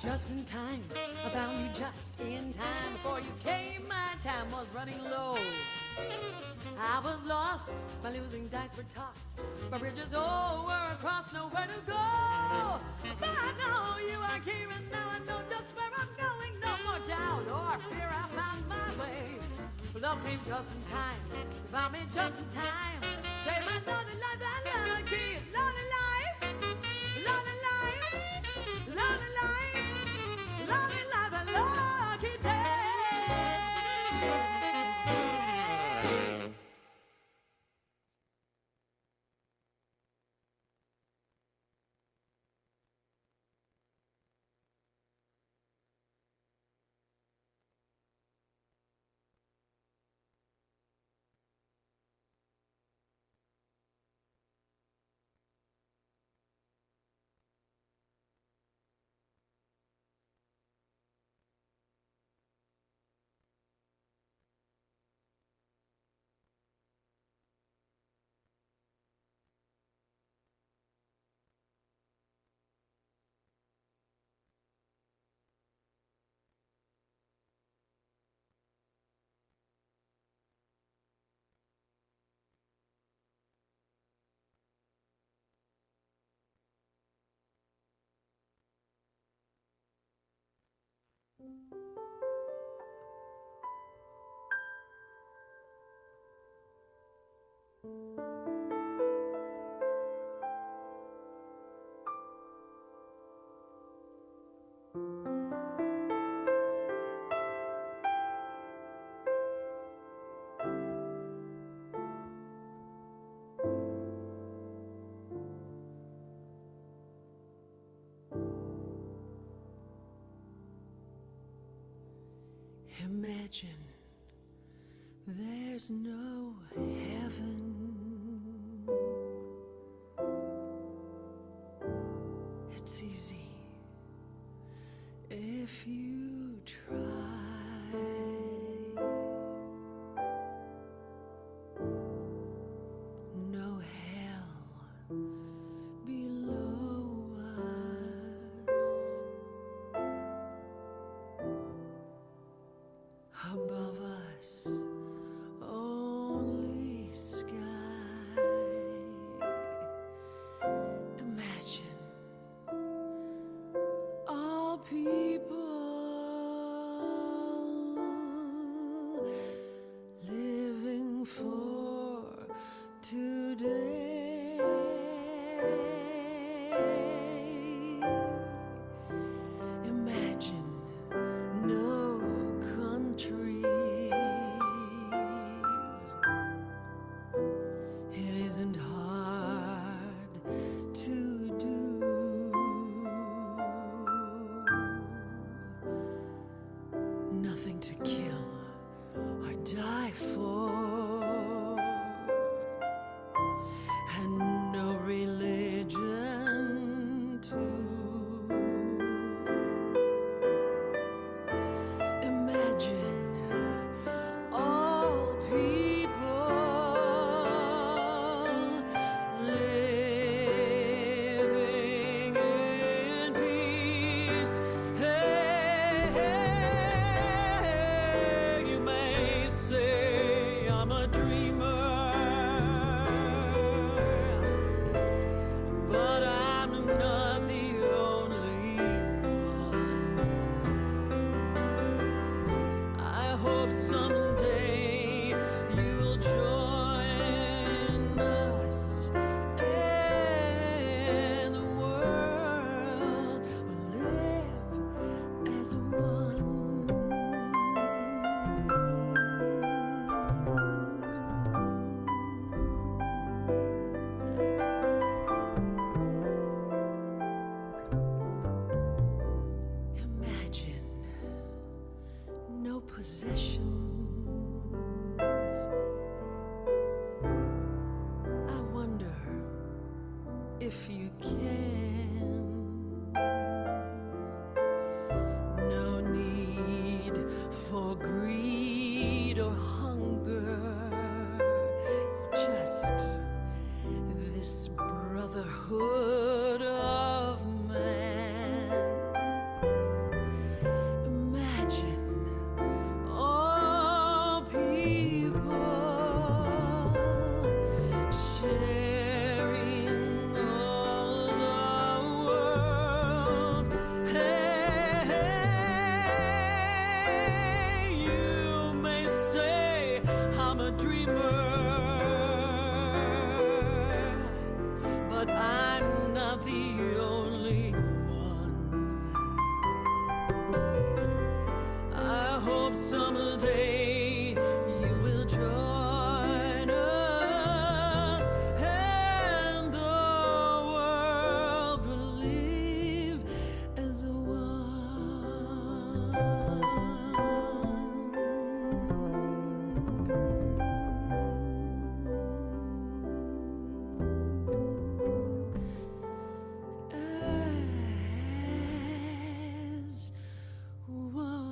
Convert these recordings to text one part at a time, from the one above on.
Just in time, I found you just in time. Before you came, my time was running low. I was lost, my losing dice were tossed. My bridges all were across, nowhere to go. But now you are here and now I know just where I'm going. No more doubt or fear, I found my way. Love came just in time, you found me just in time. Save my lonely life, that lucky, lonely life, lonely life, lonely life, lonely life, that lucky day. Imagine there's no heaven. It's easy if you try. No hell below us. Above us, only sky. Imagine all people living for today. Imagine no countries. It isn't hard to do. Nothing to kill or die for, and no religion too. If you can, no need for greed or hunger. It's just this brotherhood of man. but I'm not the only one. I hope someday you will join us, and the world will live as one. As one.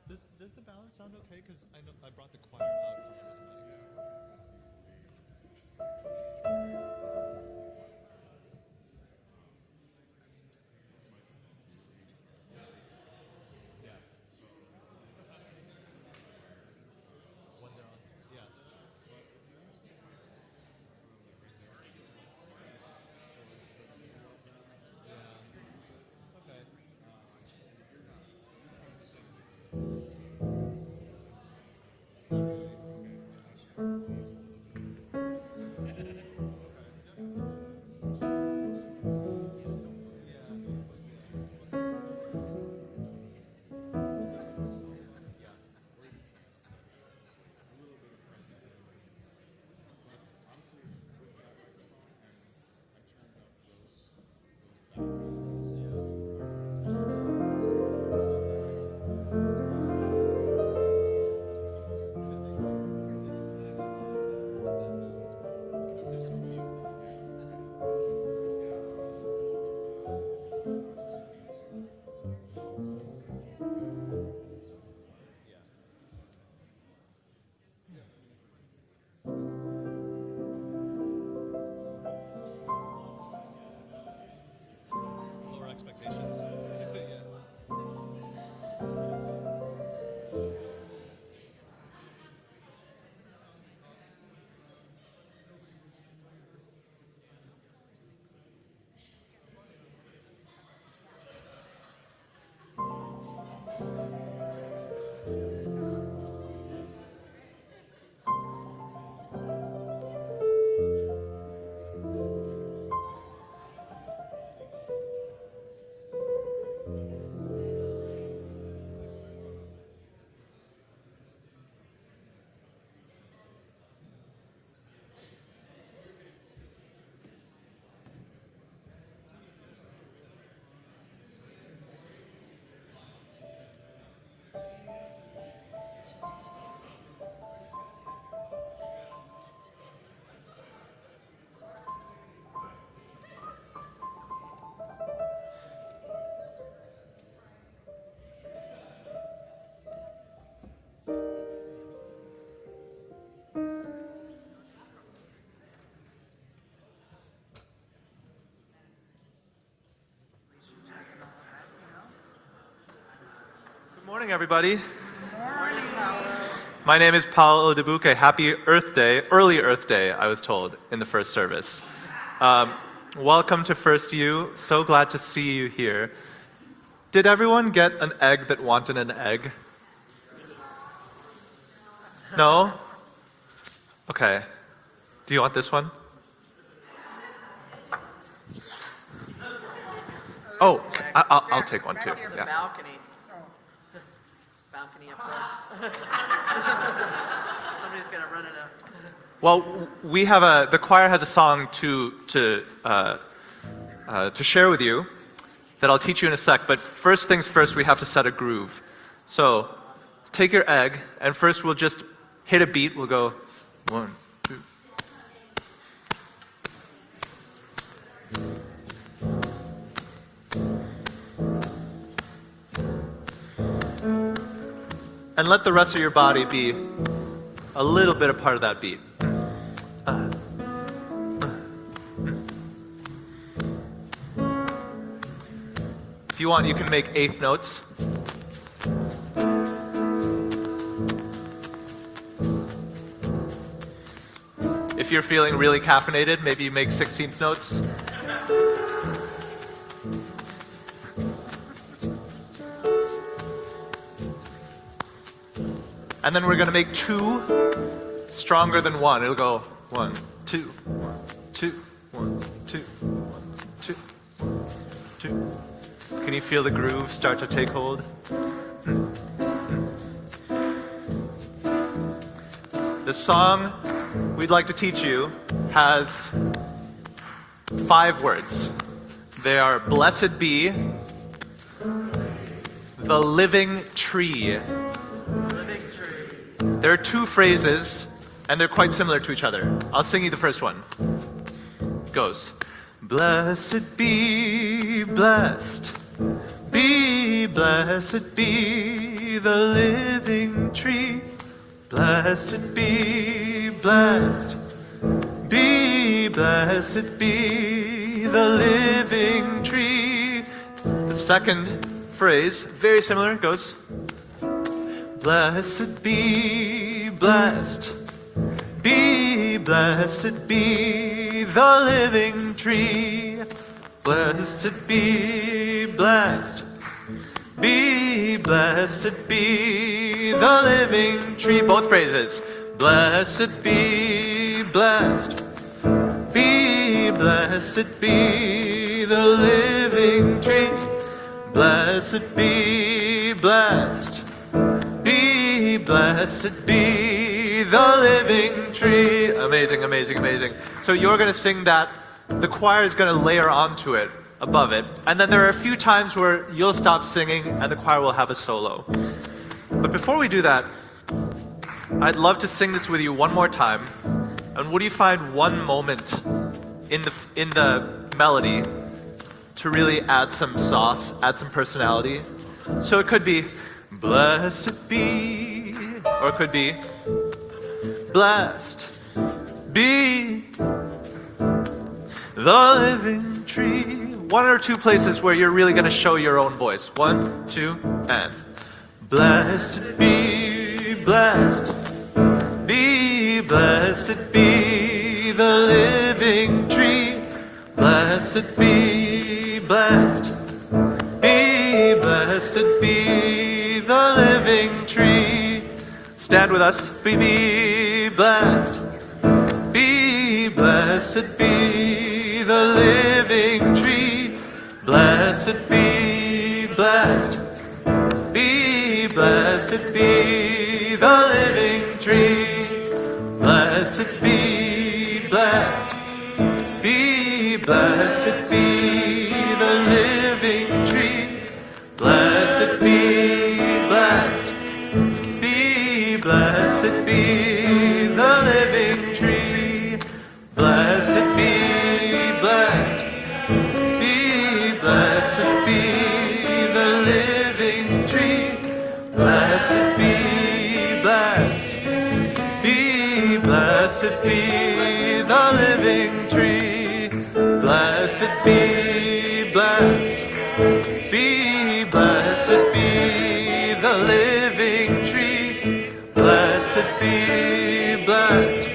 Does the ballad sound okay? Because I know I brought the choir out from under the mics. Yeah. When they're on. Yeah. Yeah. Okay. Morning, everybody. My name is Paolo De Buque. Happy Earth Day, early Earth Day, I was told in the first service. Welcome to First U. So glad to see you here. Did everyone get an egg that wanted an egg? No? Okay. Do you want this one? Oh, I'll take one too. Near the Yeah. balcony. Balcony up there. Somebody's gonna run it up. Well, we have the choir has a song to share with you that I'll teach you in a sec. But first things first, we have to set a groove. So take your egg, and first we'll just hit a beat. We'll go 1, 2. And let the rest of your body be a little bit a part of that beat. If you want, you can make eighth notes. If you're feeling really caffeinated, maybe you make 16th notes. And then we're going to make 2 stronger than 1. It'll go 1, 2, 1, 2, 1, 2, 1, 2, 1, 2. Can you feel the groove start to take hold? The song we'd like to teach you has 5 words. They are blessed be the living tree. There are 2 phrases, and they're quite similar to each other. I'll sing you the first one. It goes, blessed be blessed, be blessed be the living tree. Blessed be blessed, be blessed be the living tree. The second phrase, very similar, goes, blessed be blessed, be blessed be the living tree. Blessed be blessed, be blessed be the living tree. Both phrases. Blessed be blessed, be blessed be the living tree. Blessed be blessed, be blessed be the living tree. Amazing, amazing, amazing. So you're going to sing that. The choir is going to layer onto it, above it. And then there are a few times where you'll stop singing and the choir will have a solo. But before we do that, I'd love to sing this with you one more time. And would you find one moment in the melody to really add some sauce, add some personality? So it could be, blessed be, or it could be, blessed be the living tree. 1 or 2 places where you're really going to show your own voice. 1, 2, and blessed be blessed, be blessed be the living tree. Blessed be blessed, be blessed be the living tree. Stand with us. Be blessed, be blessed be the living tree. Blessed be blessed, be blessed be the living tree. Blessed be blessed, be blessed be the living tree. Blessed be blessed, be blessed be the living tree. Blessed be blessed, be blessed be the living tree. Blessed be blessed, be blessed be the living tree. Blessed be blessed, be blessed be the the living tree. Blessed be blessed.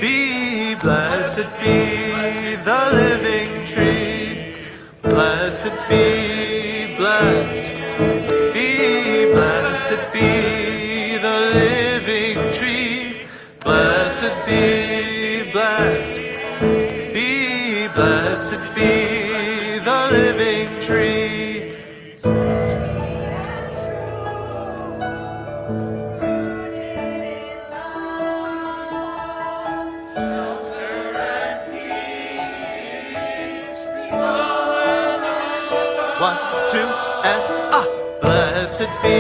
Be blessed be the living tree. Blessed be blessed. Be blessed be the living tree. Blessed be blessed. Be blessed be the living tree. One, two, and blessed be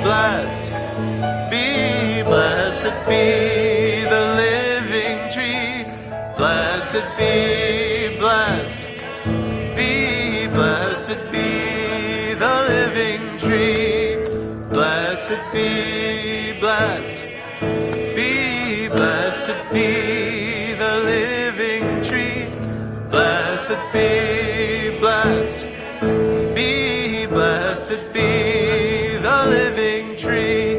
blessed. Be blessed be the living tree. Blessed be blessed. Be blessed be the living tree. Blessed be blessed. Be blessed be the living tree. Blessed be blessed. Be blessed be the living tree.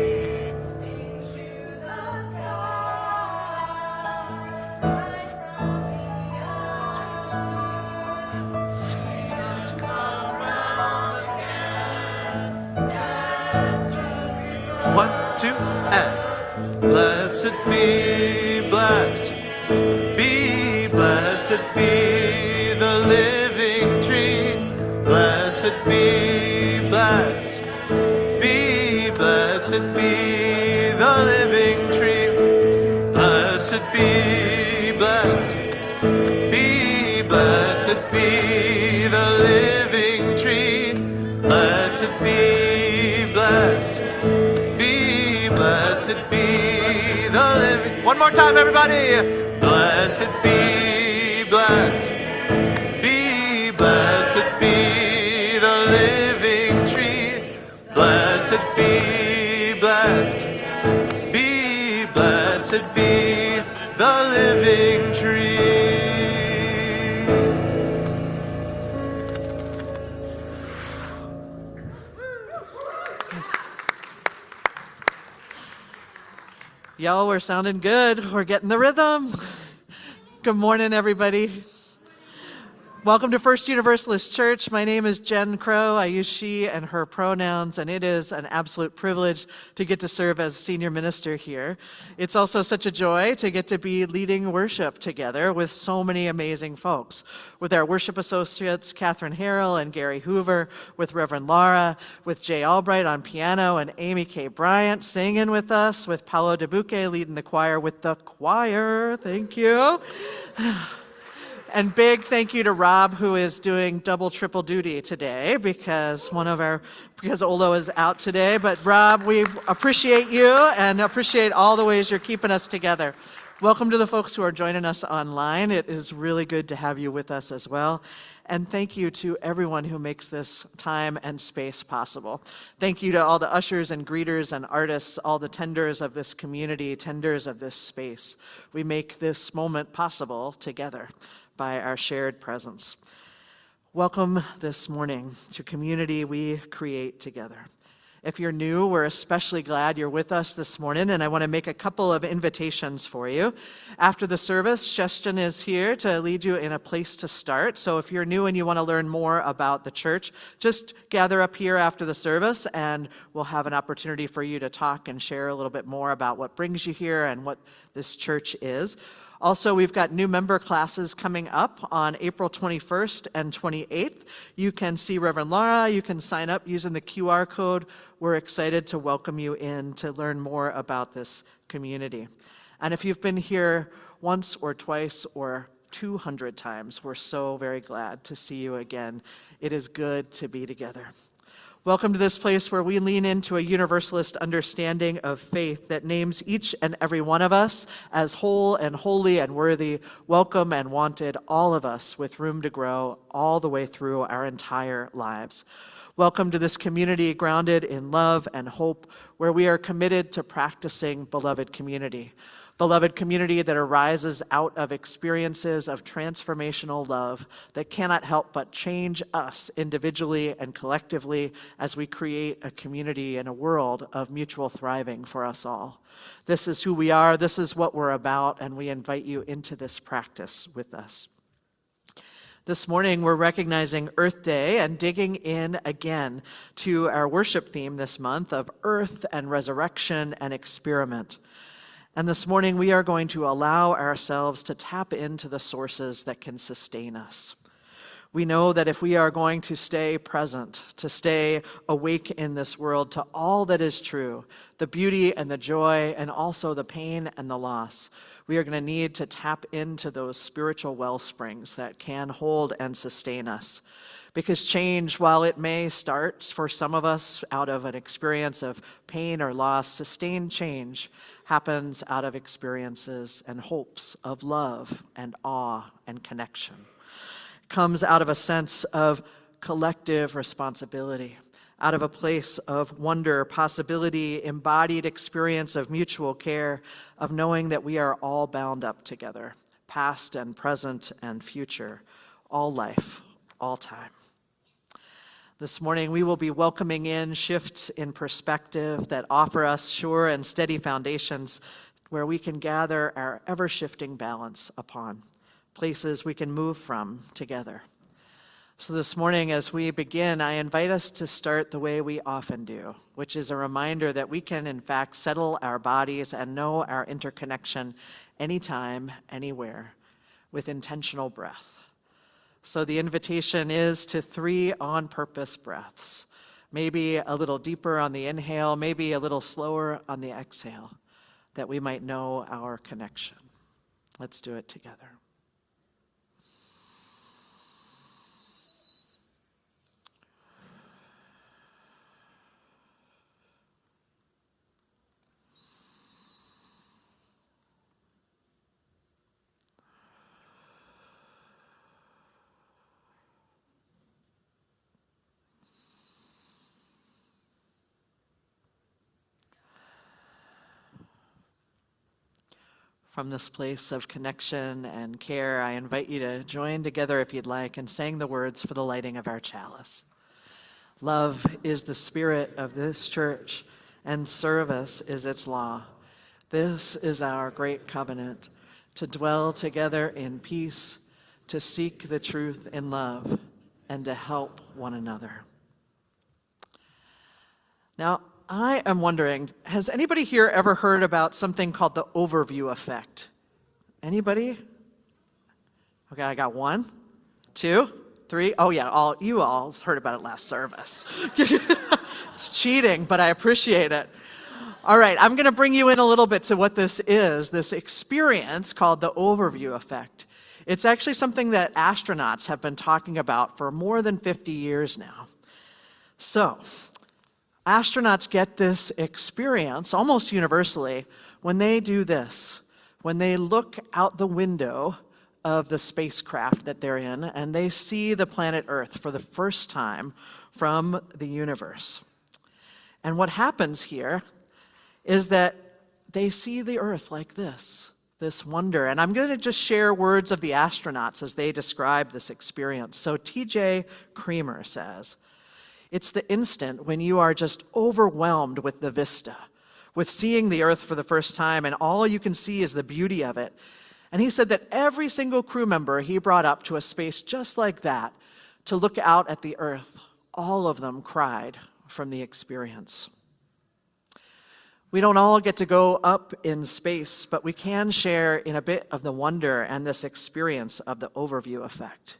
One, two, and blessed be blessed. Be blessed be the living tree. Blessed be blessed. Be blessed be the living tree. Blessed be blessed. Be blessed be the living tree. Blessed be blessed. Be blessed be the living. One more time, everybody. Blessed be blessed. Be blessed be the living tree. Blessed be blessed. Be blessed be the living tree. Y'all, we're sounding good. We're getting the rhythm. Good morning, everybody. Welcome to First Universalist Church. My name is Jen Crow. I use she and her pronouns, and it is an absolute privilege to get to serve as senior minister here. It's also such a joy to get to be leading worship together with so many amazing folks. With our worship associates, Catherine Harrell and Gary Hoover, with Reverend Laura, with Jay Albright on piano, and Amy K. Bryant singing with us, with Paolo DeBuque leading the choir with the choir. Thank you. And big thank you to Rob, who is doing double, triple duty today because Olo is out today. But Rob, we appreciate you and appreciate all the ways you're keeping us together. Welcome to the folks who are joining us online. It is really good to have you with us as well. And thank you to everyone who makes this time and space possible. Thank you to all the ushers and greeters and artists, all the tenders of this community, tenders of this space. We make this moment possible together by our shared presence. Welcome this morning to community we create together. If you're new, we're especially glad you're with us this morning, and I want to make a couple of invitations for you. After the service, Sheston is here to lead you in a place to start. So if you're new and you want to learn more about the church, just gather up here after the service, and we'll have an opportunity for you to talk and share a little bit more about what brings you here and what this church is. Also, we've got new member classes coming up on April 21st and 28th. You can see Reverend Laura. You can sign up using the QR code. We're excited to welcome you in to learn more about this community. And if you've been here once or twice or 200 times, we're so very glad to see you again. It is good to be together. Welcome to this place where we lean into a universalist understanding of faith that names each and every one of us as whole and holy and worthy, welcome and wanted, all of us with room to grow all the way through our entire lives. Welcome to this community grounded in love and hope, where we are committed to practicing beloved community. Beloved community that arises out of experiences of transformational love that cannot help but change us individually and collectively as we create a community and a world of mutual thriving for us all. This is who we are, this is what we're about, and we invite you into this practice with us. This morning, we're recognizing Earth Day and digging in again to our worship theme this month of Earth and Resurrection and Experiment. And this morning, we are going to allow ourselves to tap into the sources that can sustain us. We know that if we are going to stay present, to stay awake in this world to all that is true, the beauty and the joy, and also the pain and the loss, we are going to need to tap into those spiritual well springs that can hold and sustain us. Because change, while it may start for some of us out of an experience of pain or loss, sustained change happens out of experiences and hopes of love and awe and connection. It comes out of a sense of collective responsibility, out of a place of wonder, possibility, embodied experience of mutual care, of knowing that we are all bound up together, past and present and future, all life, all time. This morning, we will be welcoming in shifts in perspective that offer us sure and steady foundations where we can gather our ever-shifting balance upon, places we can move from together. So this morning, as we begin, I invite us to start the way we often do, which is a reminder that we can, in fact, settle our bodies and know our interconnection anytime, anywhere, with intentional breath. So the invitation is to 3 on-purpose breaths, maybe a little deeper on the inhale, maybe a little slower on the exhale, that we might know our connection. Let's do it together. From this place of connection and care, I invite you to join together, if you'd like, in saying the words for the lighting of our chalice. Love is the spirit of this church, and service is its law. This is our great covenant, to dwell together in peace, to seek the truth in love, and to help one another. Now, I am wondering, has anybody here ever heard about something called the overview effect? Anybody? Okay, I got 1, 2, 3. Oh yeah, you all heard about it last service. It's cheating, but I appreciate it. All right, I'm going to bring you in a little bit to what this is, this experience called the overview effect. It's actually something that astronauts have been talking about for more than 50 years now. So, astronauts get this experience almost universally when they do this, when they look out the window of the spacecraft that they're in and they see the planet Earth for the first time from the universe. And what happens here is that they see the Earth like this wonder. And I'm going to just share words of the astronauts as they describe this experience. So T.J. Creamer says, "It's the instant when you are just overwhelmed with the vista, with seeing the Earth for the first time, and all you can see is the beauty of it." And he said that every single crew member he brought up to a space just like that to look out at the Earth, all of them cried from the experience. We don't all get to go up in space, but we can share in a bit of the wonder and this experience of the overview effect.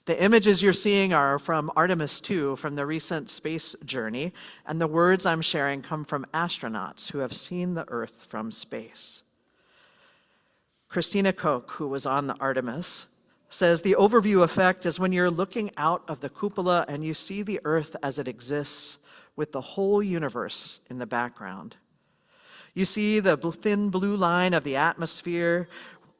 The images you're seeing are from Artemis 2, from the recent space journey, and the words I'm sharing come from astronauts who have seen the Earth from space. Christina Koch, who was on the Artemis, says the overview effect is when you're looking out of the cupola and you see the Earth as it exists with the whole universe in the background. You see the thin blue line of the atmosphere,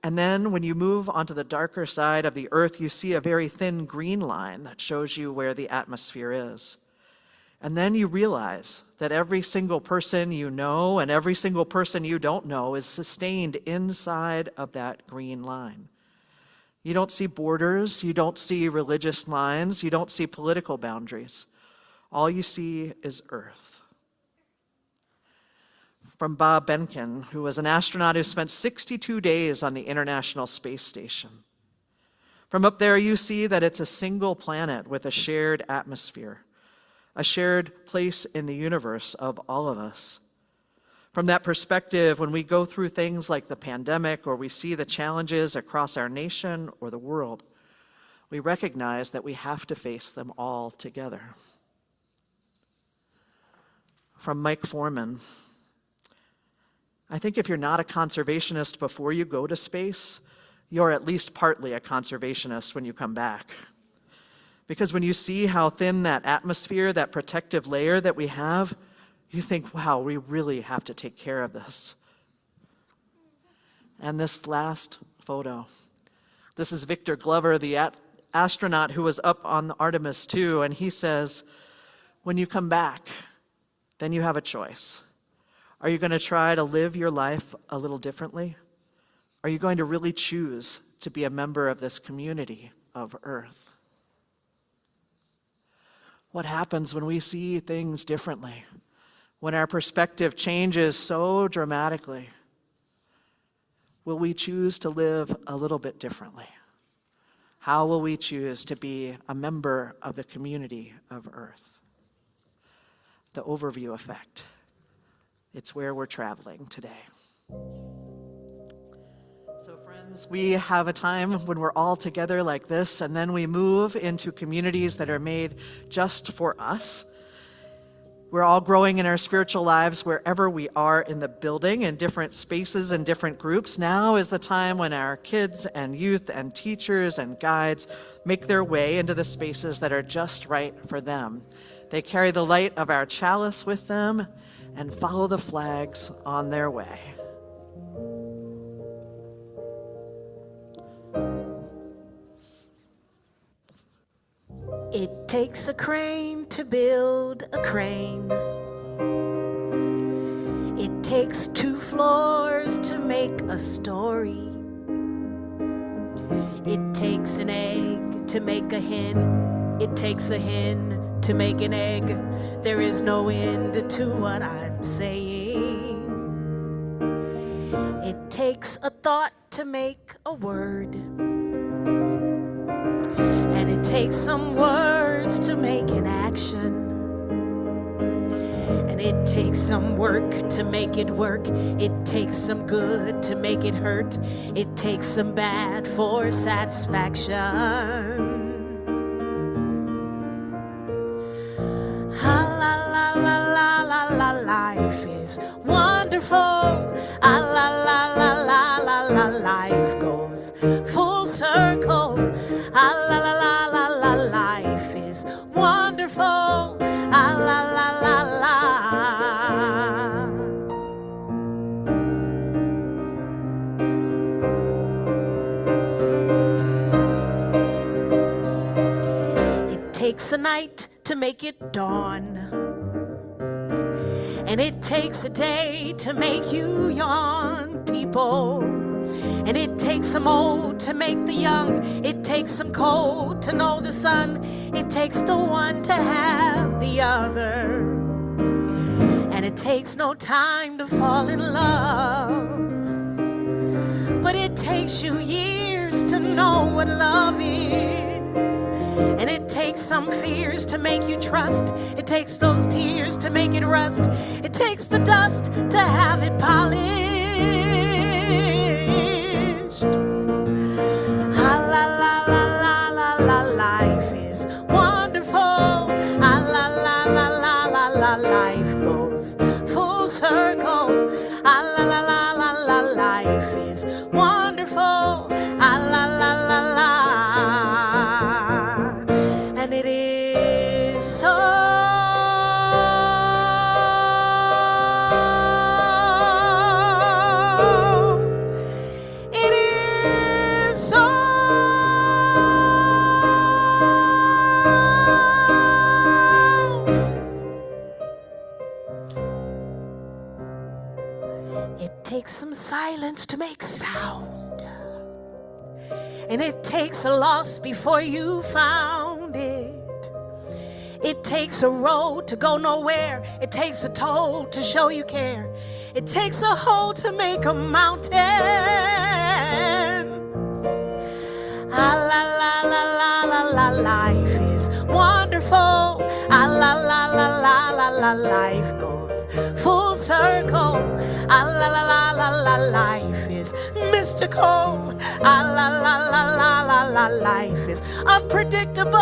and then when you move onto the darker side of the Earth, you see a very thin green line that shows you where the atmosphere is. And then you realize that every single person you know and every single person you don't know is sustained inside of that green line. You don't see borders, you don't see religious lines, you don't see political boundaries. All you see is Earth. From Bob Behnken, who was an astronaut who spent 62 days on the International Space Station. From up there, you see that it's a single planet with a shared atmosphere, a shared place in the universe of all of us. From that perspective, when we go through things like the pandemic or we see the challenges across our nation or the world, we recognize that we have to face them all together. From Mike Foreman, I think if you're not a conservationist before you go to space, you're at least partly a conservationist when you come back. Because when you see how thin that atmosphere, that protective layer that we have, you think, wow, we really have to take care of this. And this last photo. This is Victor Glover, the astronaut who was up on Artemis II, and he says, when you come back, then you have a choice. Are you going to try to live your life a little differently? Are you going to really choose to be a member of this community of Earth? What happens when we see things differently? When our perspective changes so dramatically? Will we choose to live a little bit differently? How will we choose to be a member of the community of Earth? The overview effect. It's where we're traveling today. So friends, we have a time when we're all together like this, and then we move into communities that are made just for us. We're all growing in our spiritual lives wherever we are in the building, in different spaces and different groups. Now is the time when our kids and youth and teachers and guides make their way into the spaces that are just right for them. They carry the light of our chalice with them and follow the flags on their way. It takes a crane to build a crane. It takes 2 floors to make a story. It takes an egg to make a hen. It takes a hen to make an egg. There is no end to what I'm saying. It takes a thought to make a word. And it takes some words to make an action. And it takes some work to make it work. It takes some good to make it hurt. It takes some bad for satisfaction. Ah, la la la la la la, life is wonderful. Ah, la la la la la la, life goes full circle. Ah, la la la la la, life is wonderful. Ah, la la la la. It takes a night to make it dawn. And it takes a day to make you yawn, people. And it takes some old to make the young. It takes some cold to know the sun. It takes the one to have the other. And it takes no time to fall in love. But it takes you years to know what love is. And it takes some fears to make you trust. It takes those tears to make it rust. It takes the dust to have it polished. Ah, la la la la la la, life is wonderful. Ah, la la la la la la, life goes full circle. Ah, la la la la la, life is wonderful. Ah, la la la la. And it is so. It is so. roots to make sound. And it takes a loss before you found it. It takes a road to go nowhere. It takes a toll to show you care. It takes a hole to make a mountain. Ah, la, la, la, la, la, la, life is wonderful. Ah, la, la, la, la, la, la, life goes full circle. Ah, la, la, la, la, la, life is mystical. Ah, la, la, la, la, la, la, life is unpredictable.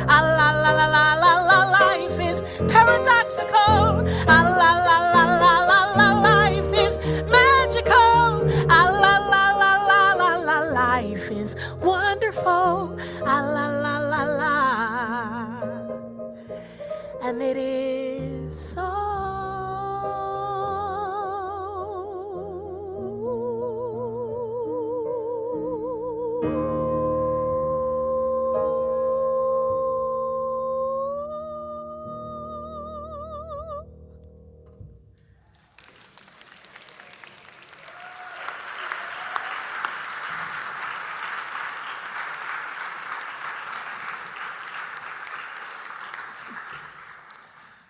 Ah, la, la, la, la, la, la, life is paradoxical. Ah, la, la, la, la, la, la, life is magical. Ah, la, la, la, la, la, la, life is wonderful. Ah, la, la, la, la. And it is so.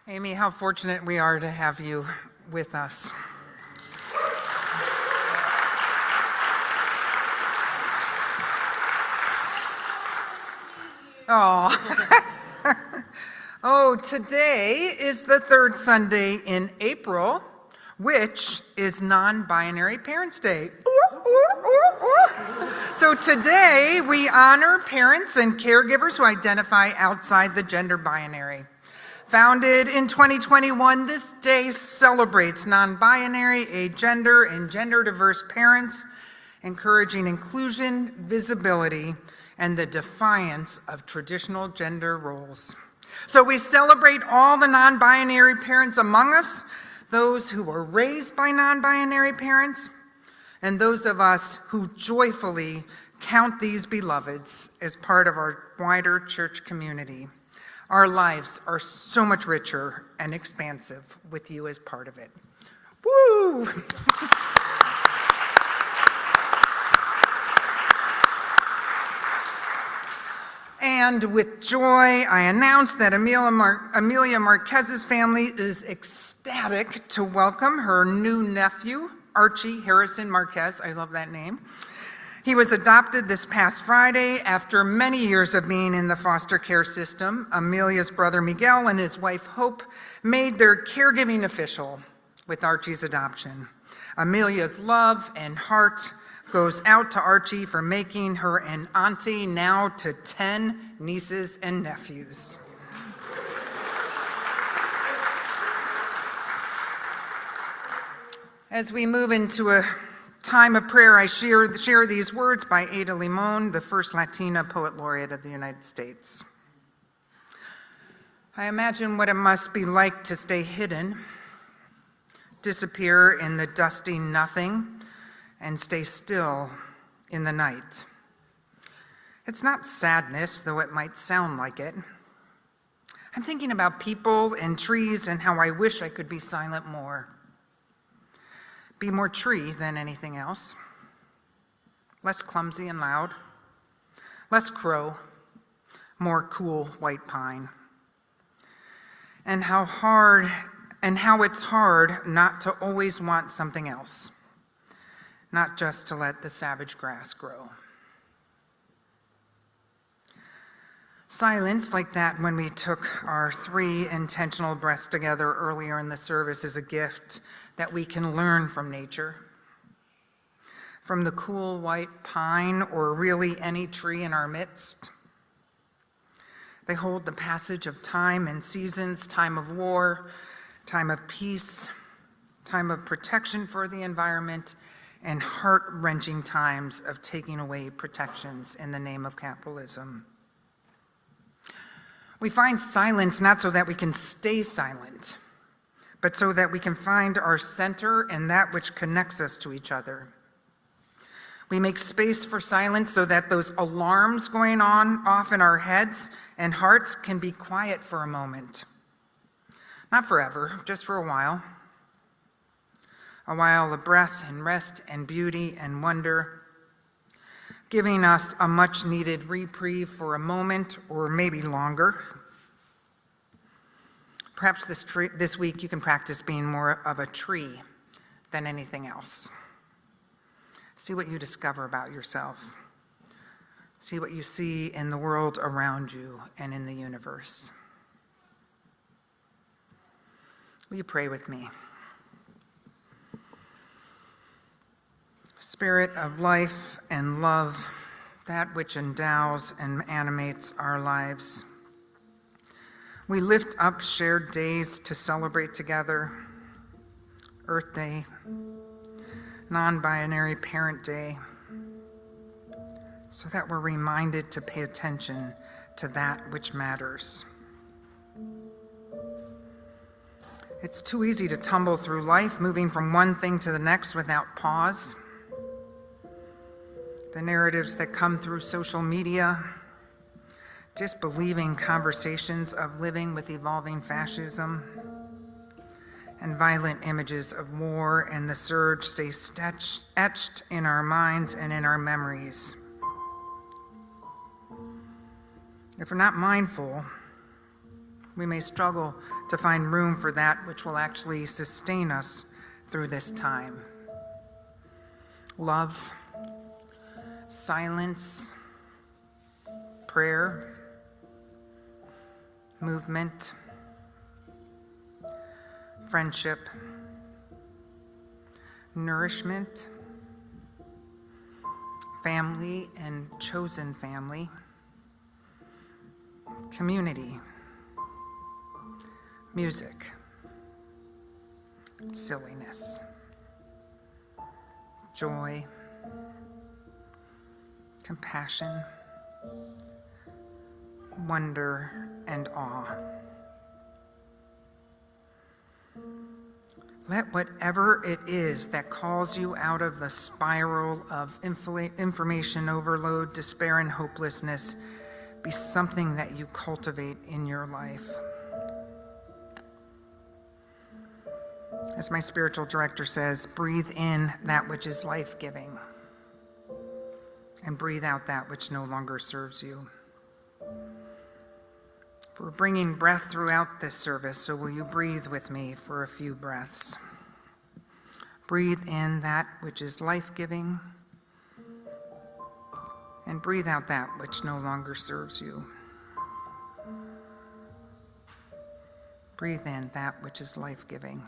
Amy, how fortunate we are to have you with us. Oh, today is the third Sunday in April, which is Non-Binary Parents' Day. So today we honor parents and caregivers who identify outside the gender binary. Founded in 2021, this day celebrates non-binary, agender, and gender-diverse parents, encouraging inclusion, visibility, and the defiance of traditional gender roles. So we celebrate all the non-binary parents among us, those who were raised by non-binary parents, and those of us who joyfully count these beloveds as part of our wider church community. Our lives are so much richer and expansive with you as part of it. Woo! And with joy, I announce that Amelia Marquez's family is ecstatic to welcome her new nephew, Archie Harrison Marquez. I love that name. He was adopted this past Friday after many years of being in the foster care system. Amelia's brother Miguel and his wife Hope made their caregiving official with Archie's adoption. Amelia's love and heart goes out to Archie for making her an auntie now to 10 nieces and nephews. As we move into a time of prayer, I share these words by Ada Limon, the first Latina poet laureate of the United States. I imagine what it must be like to stay hidden, disappear in the dusty nothing, and stay still in the night. It's not sadness, though it might sound like it. I'm thinking about people and trees and how I wish I could be silent more. Be more tree than anything else. Less clumsy and loud. Less crow. More cool white pine. And how it's hard not to always want something else. Not just to let the savage grass grow. Silence like that when we took our 3 intentional breaths together earlier in the service is a gift that we can learn from nature. From the cool white pine or really any tree in our midst. They hold the passage of time and seasons, time of war, time of peace, time of protection for the environment, and heart-wrenching times of taking away protections in the name of capitalism. We find silence not so that we can stay silent, but so that we can find our center and that which connects us to each other. We make space for silence so that those alarms going on off in our heads and hearts can be quiet for a moment. Not forever, just for a while. a while of breath and rest and beauty and wonder, giving us a much-needed reprieve for a moment or maybe longer. Perhaps this week you can practice being more of a tree than anything else. See what you discover about yourself. See what you see in the world around you and in the universe. Will you pray with me? Spirit of life and love, that which endows and animates our lives, we lift up shared days to celebrate together: Earth Day, non-binary Parent Day, so that we're reminded to pay attention to that which matters. It's too easy to tumble through life, moving from one thing to the next without pause. The narratives that come through social media, disbelieving conversations of living with evolving fascism, and violent images of war and the surge stay etched in our minds and in our memories. If we're not mindful, we may struggle to find room for that which will actually sustain us through this time. Love, silence, prayer, movement, friendship, nourishment, family and chosen family, community, music, silliness, joy, compassion, wonder, and awe. Let whatever it is that calls you out of the spiral of information overload, despair, and hopelessness be something that you cultivate in your life. As my spiritual director says, breathe in that which is life-giving and breathe out that which no longer serves you. We're bringing breath throughout this service, so will you breathe with me for a few breaths? Breathe in that which is life-giving and breathe out that which no longer serves you. Breathe in that which is life-giving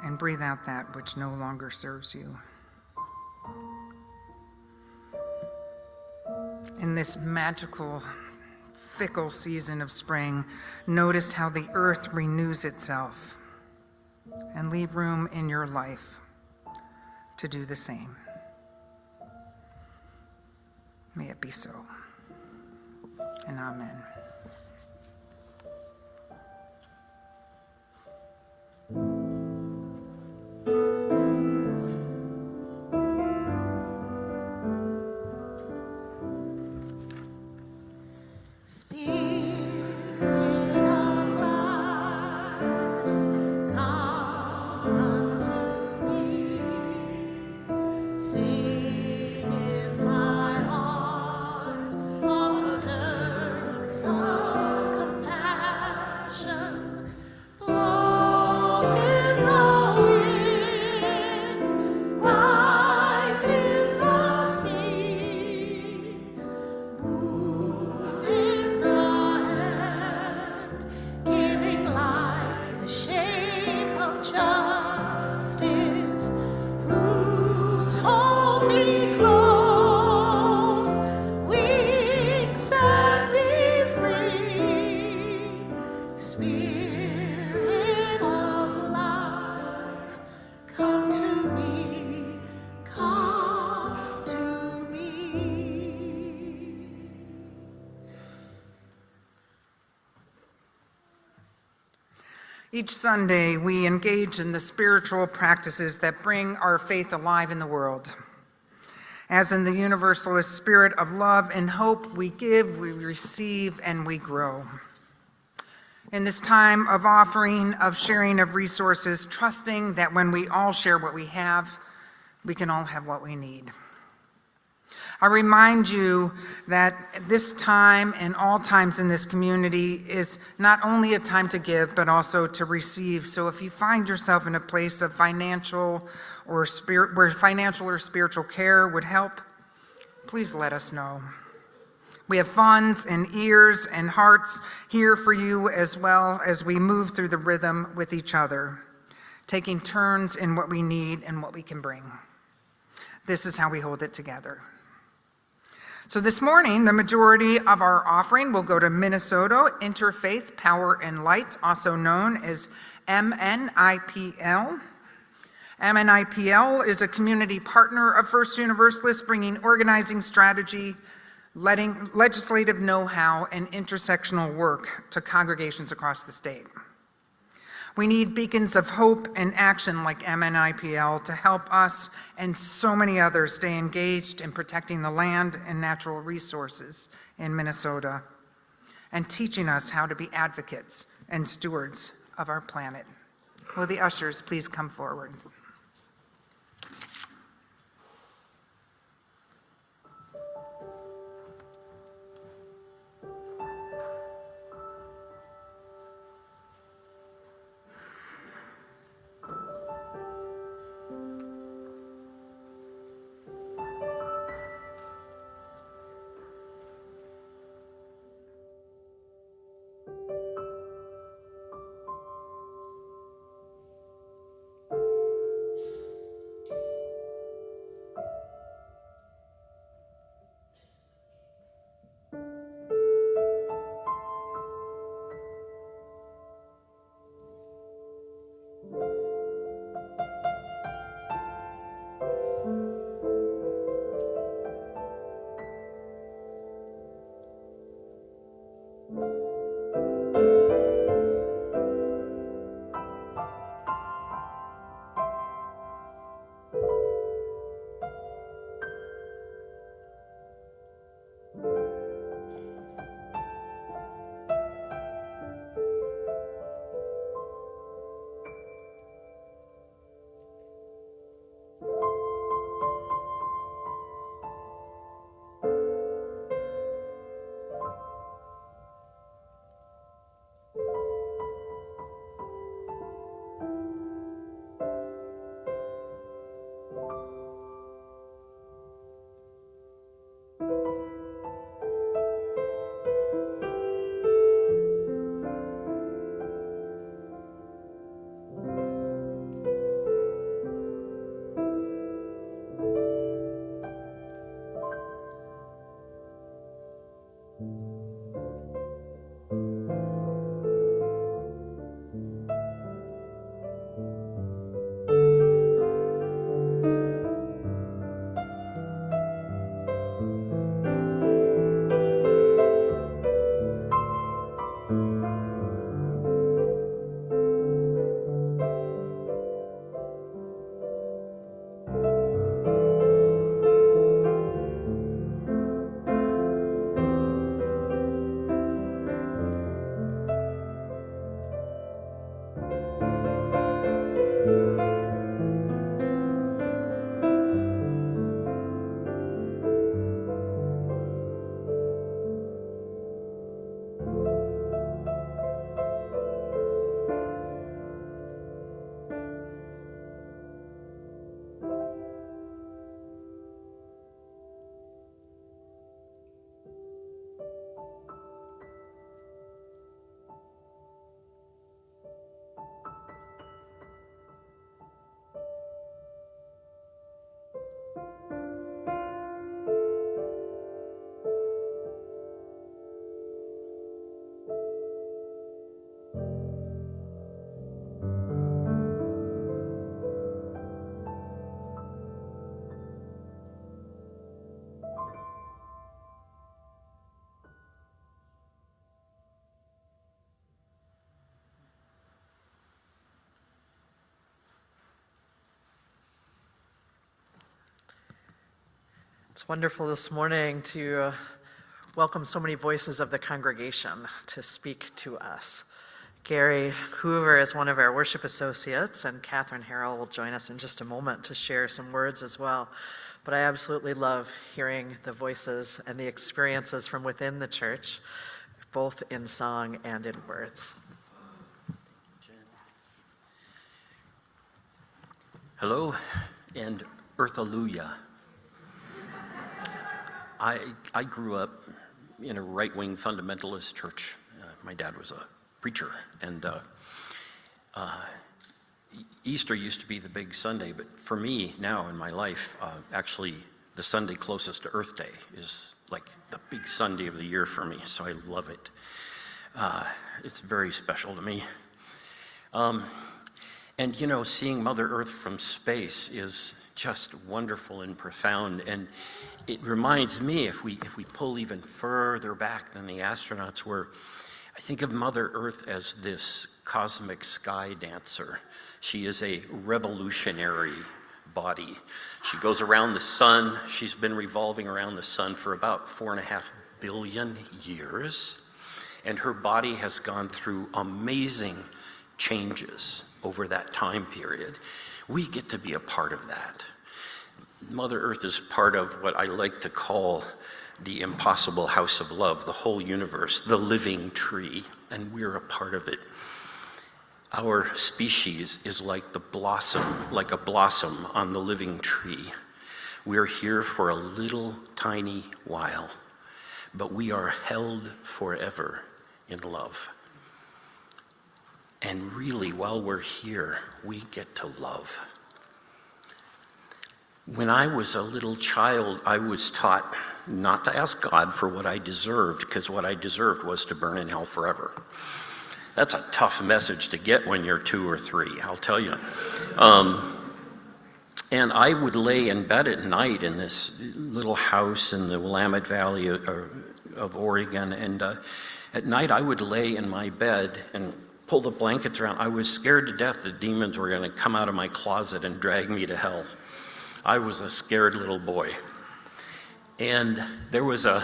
and breathe out that which no longer serves you. In this magical, fickle season of spring, notice how the earth renews itself and leave room in your life to do the same. May it be so, and amen. Each Sunday, we engage in the spiritual practices that bring our faith alive in the world. As in the Universalist spirit of love and hope, we give, we receive, and we grow. In this time of offering, of sharing of resources, trusting that when we all share what we have, we can all have what we need. I remind you that this time and all times in this community is not only a time to give, but also to receive. So if you find yourself in a place of financial or spiritual care would help, please let us know. We have funds and ears and hearts here for you as well as we move through the rhythm with each other, taking turns in what we need and what we can bring. This is how we hold it together. So this morning, the majority of our offering will go to Minnesota Interfaith Power and Light, also known as MNIPL. MNIPL is a community partner of First Universalist, bringing organizing strategy, legislative know-how, and intersectional work to congregations across the state. We need beacons of hope and action like MNIPL to help us and so many others stay engaged in protecting the land and natural resources in Minnesota and teaching us how to be advocates and stewards of our planet. Will the ushers please come forward? It's wonderful this morning to welcome so many voices of the congregation to speak to us. Gary Hoover is one of our worship associates, and Catherine Harrell will join us in just a moment to share some words as well. But I absolutely love hearing the voices and the experiences from within the church, both in song and in words. Hello and Earth-alleluia. I grew up in a right-wing fundamentalist church. My dad was a preacher, and Easter used to be the big Sunday, but for me now in my life, actually the Sunday closest to Earth Day is like the big Sunday of the year for me, so I love it. It's very special to me. And you know, seeing Mother Earth from space is just wonderful and profound, and it reminds me, if we pull even further back than the astronauts were, I think of Mother Earth as this cosmic sky dancer. She is a revolutionary body. She goes around the sun. She's been revolving around the sun for about 4.5 billion years, and her body has gone through amazing changes over that time period. We get to be a part of that. Mother Earth is part of what I like to call the impossible house of love, the whole universe, the living tree, and we're a part of it. Our species is like a blossom on the living tree. We're here for a little tiny while, but we are held forever in love. And really, while we're here, we get to love. When I was a little child, I was taught not to ask God for what I deserved, because what I deserved was to burn in hell forever. That's a tough message to get when you're 2 or 3, I'll tell you. And I would lay in bed at night in this little house in the Willamette Valley of Oregon, and at night I would lay in my bed and pull the blankets around. I was scared to death that demons were going to come out of my closet and drag me to hell. I was a scared little boy. And there was a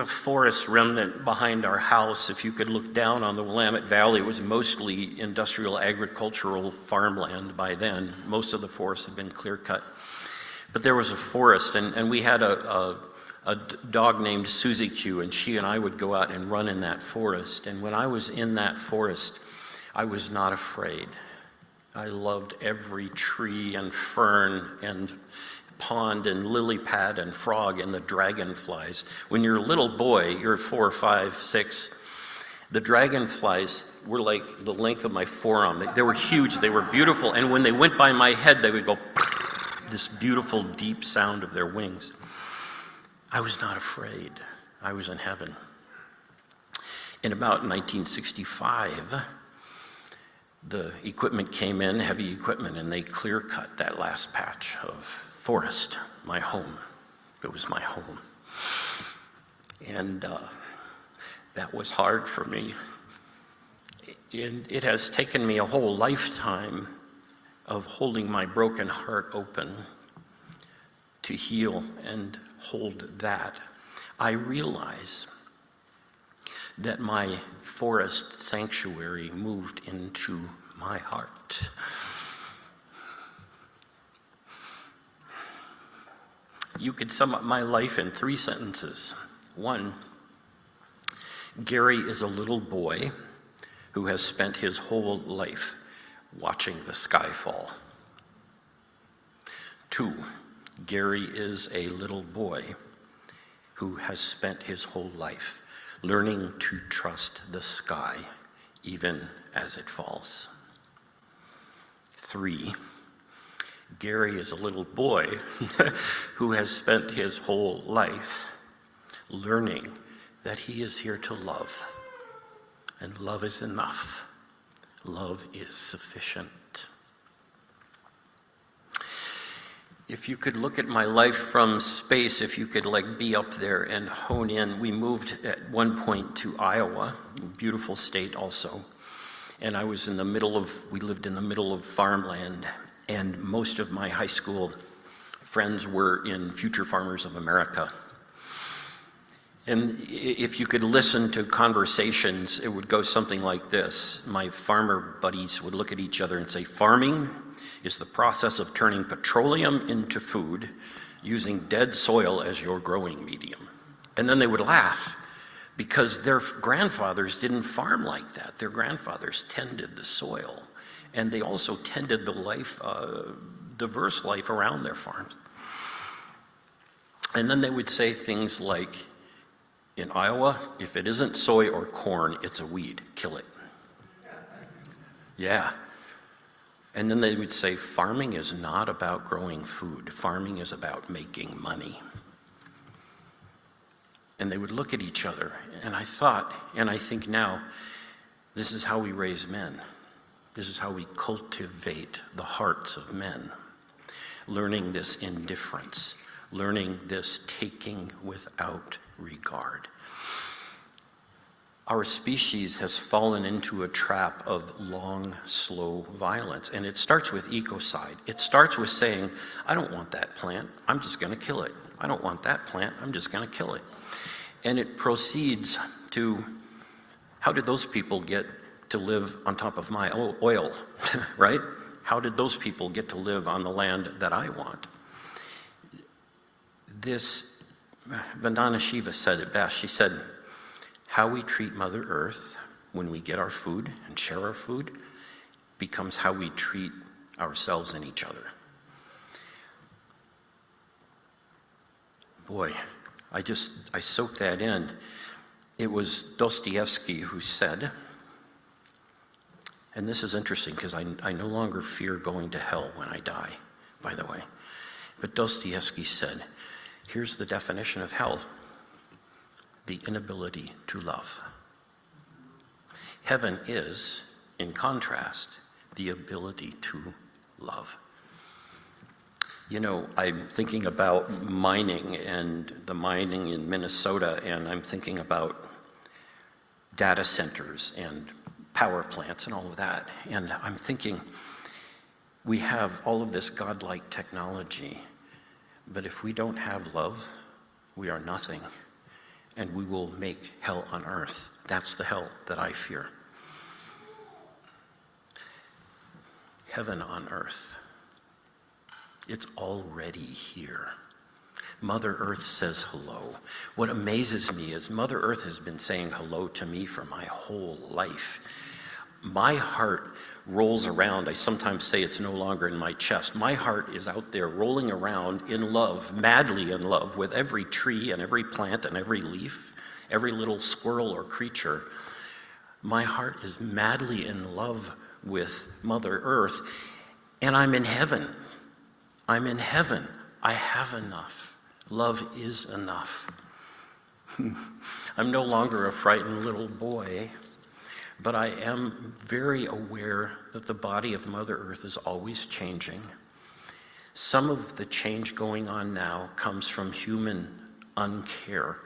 forest remnant behind our house. If you could look down on the Willamette Valley, it was mostly industrial agricultural farmland by then. Most of the forest had been clear cut. But there was a forest, and we had a dog named Susie Q, and she and I would go out and run in that forest. And when I was in that forest, I was not afraid. I loved every tree and fern and pond and lily pad and frog and the dragonflies. When you're a little boy, you're 4, 5, 6, the dragonflies were like the length of my forearm. They were huge, they were beautiful, and when they went by my head, they would go this beautiful deep sound of their wings. I was not afraid. I was in heaven. In about 1965, the equipment came in, heavy equipment, and they clear cut that last patch of forest, my home. It was my home. And that was hard for me. It has taken me a whole lifetime of holding my broken heart open to heal and hold that. I realize that my forest sanctuary moved into my heart. You could sum up my life in 3 sentences. 1, Gary is a little boy who has spent his whole life watching the sky fall. 2, Gary is a little boy who has spent his whole life learning to trust the sky even as it falls. 3, Gary is a little boy who has spent his whole life learning that he is here to love, and love is enough. Love is sufficient. If you could look at my life from space, if you could be up there and hone in, we moved at one point to Iowa, beautiful state also. And we lived in the middle of farmland, and most of my high school friends were in Future Farmers of America. And if you could listen to conversations, it would go something like this. My farmer buddies would look at each other and say, farming is the process of turning petroleum into food using dead soil as your growing medium. And then they would laugh because their grandfathers didn't farm like that. Their grandfathers tended the soil, and they also tended the life, diverse life around their farms. And then they would say things like, in Iowa, if it isn't soy or corn, it's a weed, kill it. Yeah. And then they would say, farming is not about growing food. Farming is about making money. And they would look at each other, and I thought, and I think now, this is how we raise men. This is how we cultivate the hearts of men. Learning this indifference, learning this taking without regard. Our species has fallen into a trap of long, slow violence, and it starts with ecocide. It starts with saying, I don't want that plant, I'm just going to kill it. I don't want that plant, I'm just going to kill it. And it proceeds to, how did those people get to live on top of my oil, right? How did those people get to live on the land that I want? Vandana Shiva said it best. She said, how we treat Mother Earth when we get our food and share our food becomes how we treat ourselves and each other. Boy, I soaked that in. It was Dostoevsky who said, and this is interesting because I no longer fear going to hell when I die, by the way. But Dostoevsky said, here's the definition of hell: the inability to love. Heaven is, in contrast, the ability to love. You know, I'm thinking about mining and the mining in Minnesota, and I'm thinking about data centers and power plants and all of that. And I'm thinking, we have all of this godlike technology, but if we don't have love, we are nothing, and we will make hell on earth. That's the hell that I fear. Heaven on earth. It's already here. Mother Earth says hello. What amazes me is Mother Earth has been saying hello to me for my whole life. My heart rolls around. I sometimes say it's no longer in my chest. My heart is out there rolling around in love, madly in love with every tree and every plant and every leaf, every little squirrel or creature. My heart is madly in love with Mother Earth, and I'm in heaven. I'm in heaven. I have enough. Love is enough. I'm no longer a frightened little boy, but I am very aware that the body of Mother Earth is always changing. Some of the change going on now comes from human uncare.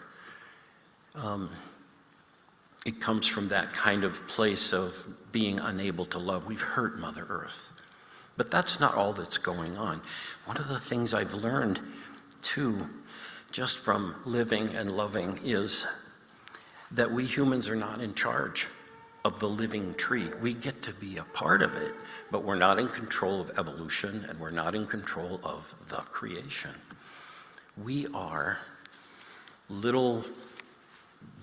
It comes from that kind of place of being unable to love. We've hurt Mother Earth. But that's not all that's going on. One of the things I've learned, too, just from living and loving, is that we humans are not in charge of the living tree. We get to be a part of it, but we're not in control of evolution, and we're not in control of the creation. We are little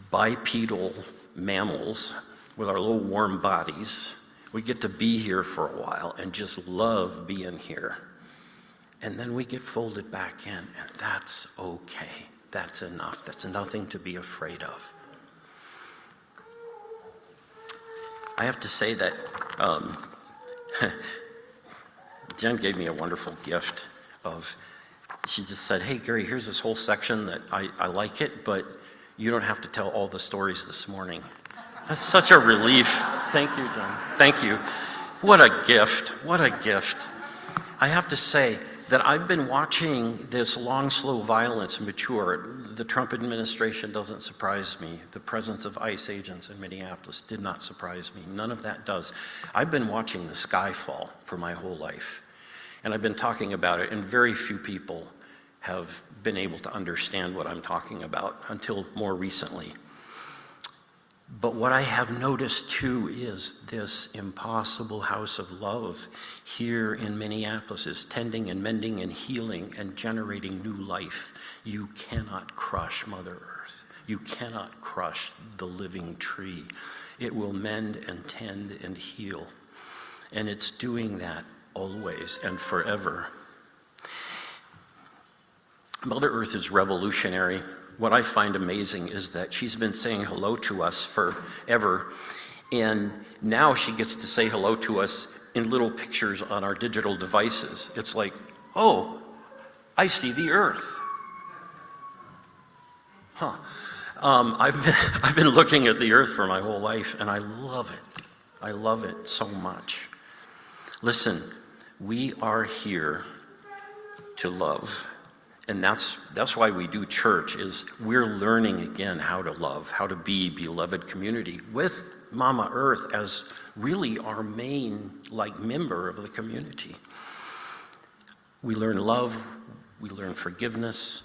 bipedal mammals with our little warm bodies. We get to be here for a while and just love being here. And then we get folded back in, and that's okay. That's enough. That's nothing to be afraid of. I have to say that Jen gave me a wonderful gift of, she just said, hey, Gary, here's this whole section that I like it, but you don't have to tell all the stories this morning. That's such a relief. Thank you, John. Thank you. What a gift. What a gift. I have to say that I've been watching this long, slow violence mature. The Trump administration doesn't surprise me. The presence of ICE agents in Minneapolis did not surprise me. None of that does. I've been watching the sky fall for my whole life. And I've been talking about it, and very few people have been able to understand what I'm talking about until more recently. But what I have noticed too is this impossible house of love here in Minneapolis is tending and mending and healing and generating new life. You cannot crush Mother Earth. You cannot crush the living tree. It will mend and tend and heal. And it's doing that always and forever. Mother Earth is revolutionary. What I find amazing is that she's been saying hello to us forever, and now she gets to say hello to us in little pictures on our digital devices. It's like, oh, I see the Earth. Huh. I've been looking at the Earth for my whole life, and I love it. I love it so much. Listen, we are here to love. And that's why we do church, is we're learning again how to love, how to be beloved community with Mama Earth as really our main member of the community. We learn love, we learn forgiveness,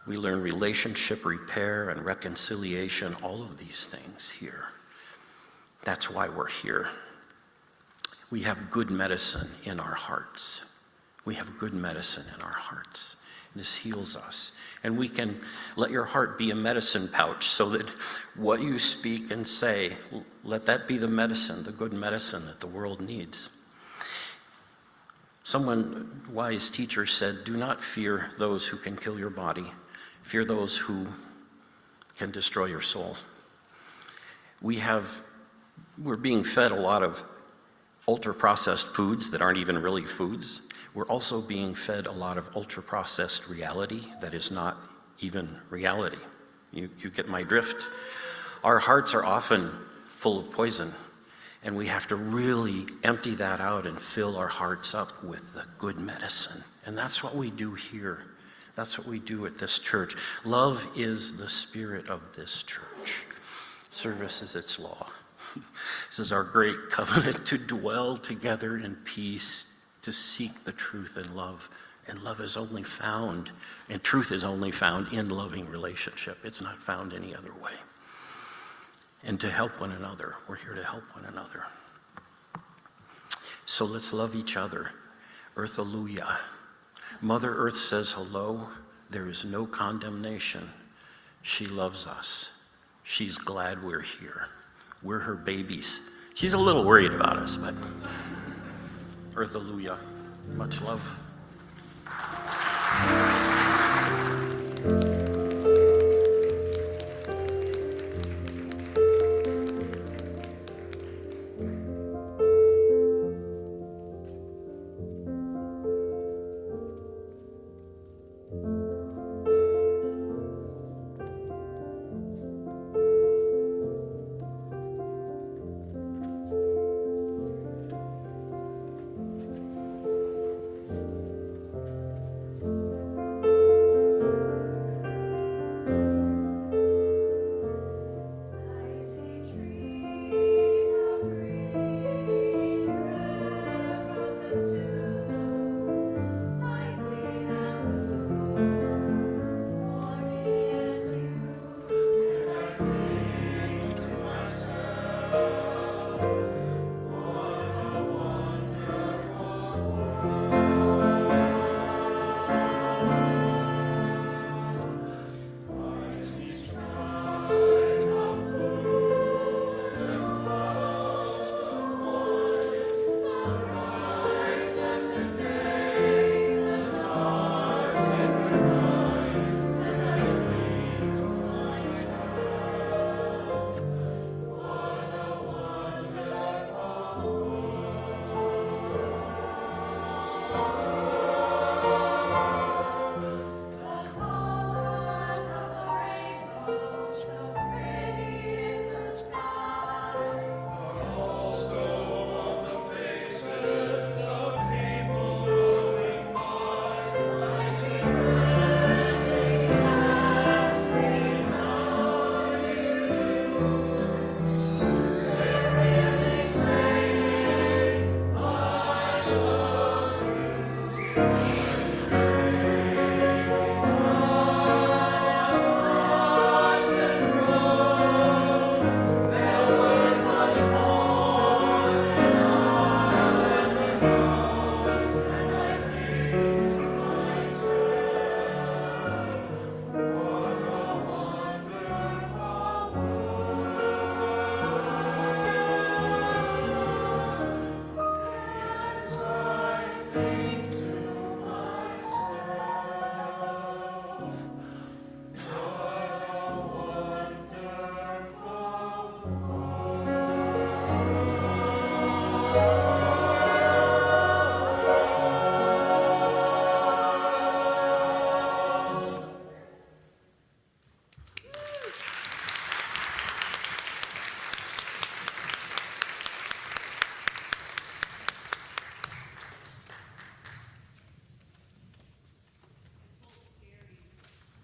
we learn relationship repair and reconciliation, all of these things here. That's why we're here. We have good medicine in our hearts. We have good medicine in our hearts. This heals us. And we can let your heart be a medicine pouch so that what you speak and say, let that be the medicine, the good medicine that the world needs. Someone, wise teacher, said, do not fear those who can kill your body. Fear those who can destroy your soul. We're being fed a lot of ultra-processed foods that aren't even really foods. We're also being fed a lot of ultra-processed reality that is not even reality. You get my drift. Our hearts are often full of poison, and we have to really empty that out and fill our hearts up with the good medicine. And that's what we do here. That's what we do at this church. Love is the spirit of this church. Service is its law. This is our great covenant to dwell together in peace, to seek the truth and love. And love is only found, and truth is only found in loving relationship. It's not found any other way. And to help one another. We're here to help one another. So let's love each other. Earth-alleluia. Mother Earth says hello. There is no condemnation. She loves us. She's glad we're here. We're her babies. She's a little worried about us, but Earth-alleluia. Much love.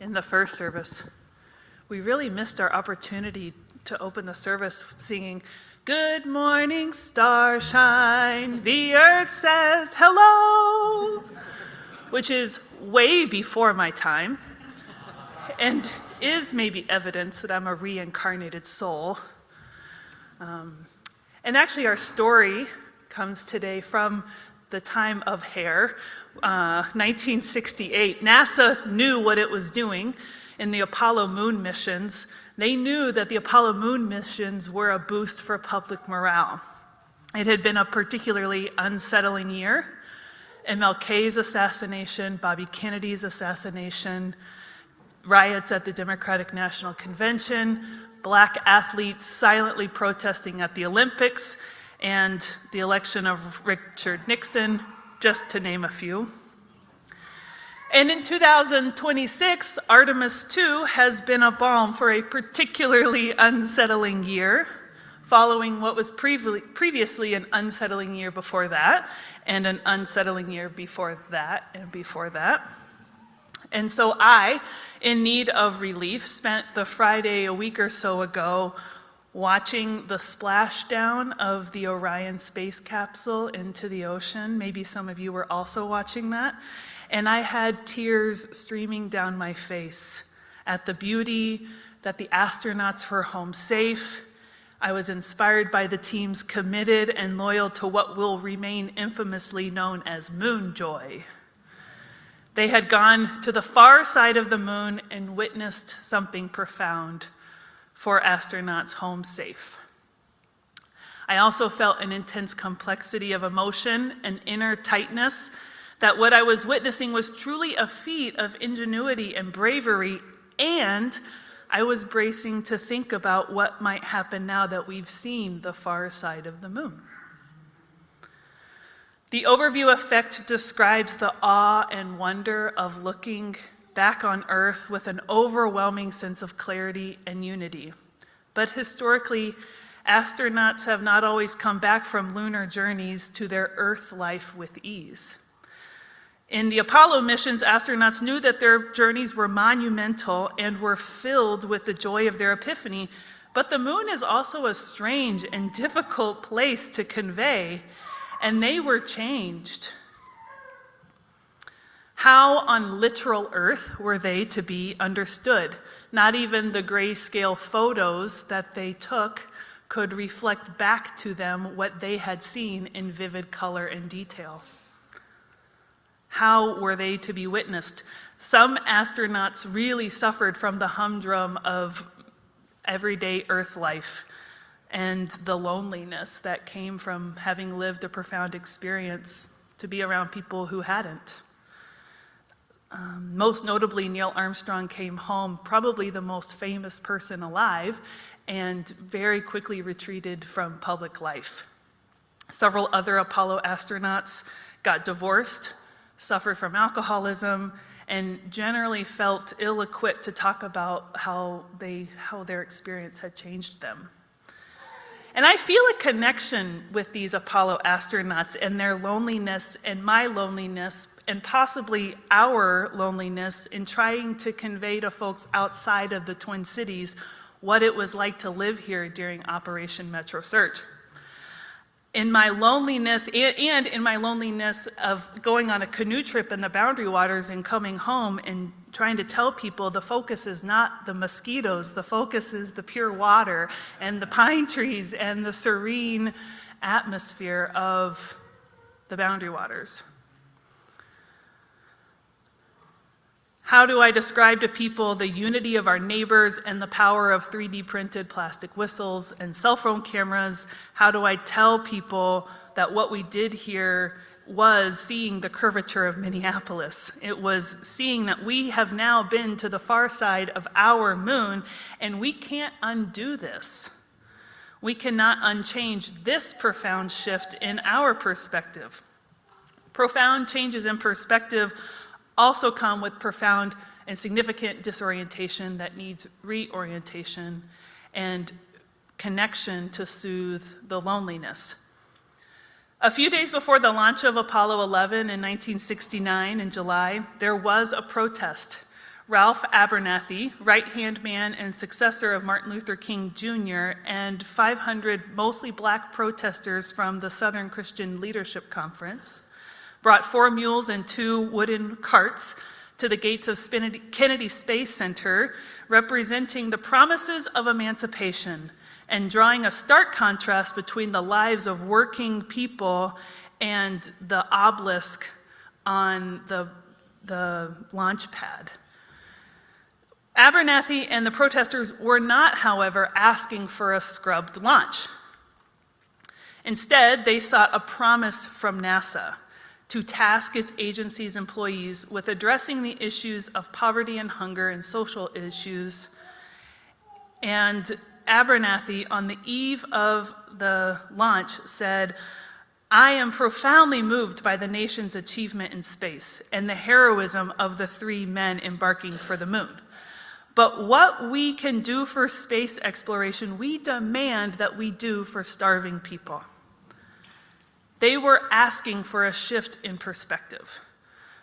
in the first service. We really missed our opportunity to open the service singing, "Good morning, starshine, the earth says hello," which is way before my time and is maybe evidence that I'm a reincarnated soul. And actually our story comes today from the time of hair, 1968. NASA knew what it was doing in the Apollo moon missions. They knew that the Apollo moon missions were a boost for public morale. It had been a particularly unsettling year. MLK's assassination, Bobby Kennedy's assassination, riots at the Democratic National Convention, black athletes silently protesting at the Olympics, and the election of Richard Nixon, just to name a few. And in 2026, Artemis II has been a balm for a particularly unsettling year, following what was previously an unsettling year before that, and an unsettling year before that, and before that. And so I, in need of relief, spent the Friday a week or so ago watching the splashdown of the Orion space capsule into the ocean. Maybe some of you were also watching that. And I had tears streaming down my face at the beauty that the astronauts were home safe. I was inspired by the teams committed and loyal to what will remain infamously known as moon joy. They had gone to the far side of the moon and witnessed something profound for astronauts home safe. I also felt an intense complexity of emotion and inner tightness, that what I was witnessing was truly a feat of ingenuity and bravery, and I was bracing to think about what might happen now that we've seen the far side of the moon. The overview effect describes the awe and wonder of looking back on Earth with an overwhelming sense of clarity and unity. But historically, astronauts have not always come back from lunar journeys to their Earth life with ease. In the Apollo missions, astronauts knew that their journeys were monumental and were filled with the joy of their epiphany, but the moon is also a strange and difficult place to convey, and they were changed. How on literal Earth were they to be understood? Not even the grayscale photos that they took could reflect back to them what they had seen in vivid color and detail. How were they to be witnessed? Some astronauts really suffered from the humdrum of everyday Earth life and the loneliness that came from having lived a profound experience to be around people who hadn't. Most notably, Neil Armstrong came home, probably the most famous person alive, and very quickly retreated from public life. Several other Apollo astronauts got divorced, suffered from alcoholism, and generally felt ill-equipped to talk about how their experience had changed them. And I feel a connection with these Apollo astronauts and their loneliness and my loneliness and possibly our loneliness in trying to convey to folks outside of the Twin Cities what it was like to live here during Operation Metro Search. In my loneliness, and in my loneliness of going on a canoe trip in the Boundary Waters and coming home and trying to tell people the focus is not the mosquitoes, the focus is the pure water and the pine trees and the serene atmosphere of the Boundary Waters. How do I describe to people the unity of our neighbors and the power of 3D printed plastic whistles and cell phone cameras? How do I tell people that what we did here was seeing the curvature of Minneapolis? It was seeing that we have now been to the far side of our moon, and we can't undo this. We cannot unchange this profound shift in our perspective. Profound changes in perspective also come with profound and significant disorientation that needs reorientation and connection to soothe the loneliness. A few days before the launch of Apollo 11 in 1969 in July, there was a protest Ralph Abernathy, right-hand man and successor of Martin Luther King Jr., and 500 mostly black protesters from the Southern Christian Leadership Conference brought 4 mules and 2 wooden carts to the gates of Kennedy Space Center, representing the promises of emancipation and drawing a stark contrast between the lives of working people and the obelisk on the launch pad. Abernathy and the protesters were not, however, asking for a scrubbed launch. Instead, they sought a promise from NASA to task its agency's employees with addressing the issues of poverty and hunger and social issues. And Abernathy, on the eve of the launch, said, "I am profoundly moved by the nation's achievement in space and the heroism of the 3 men embarking for the moon. But what we can do for space exploration, we demand that we do for starving people." They were asking for a shift in perspective,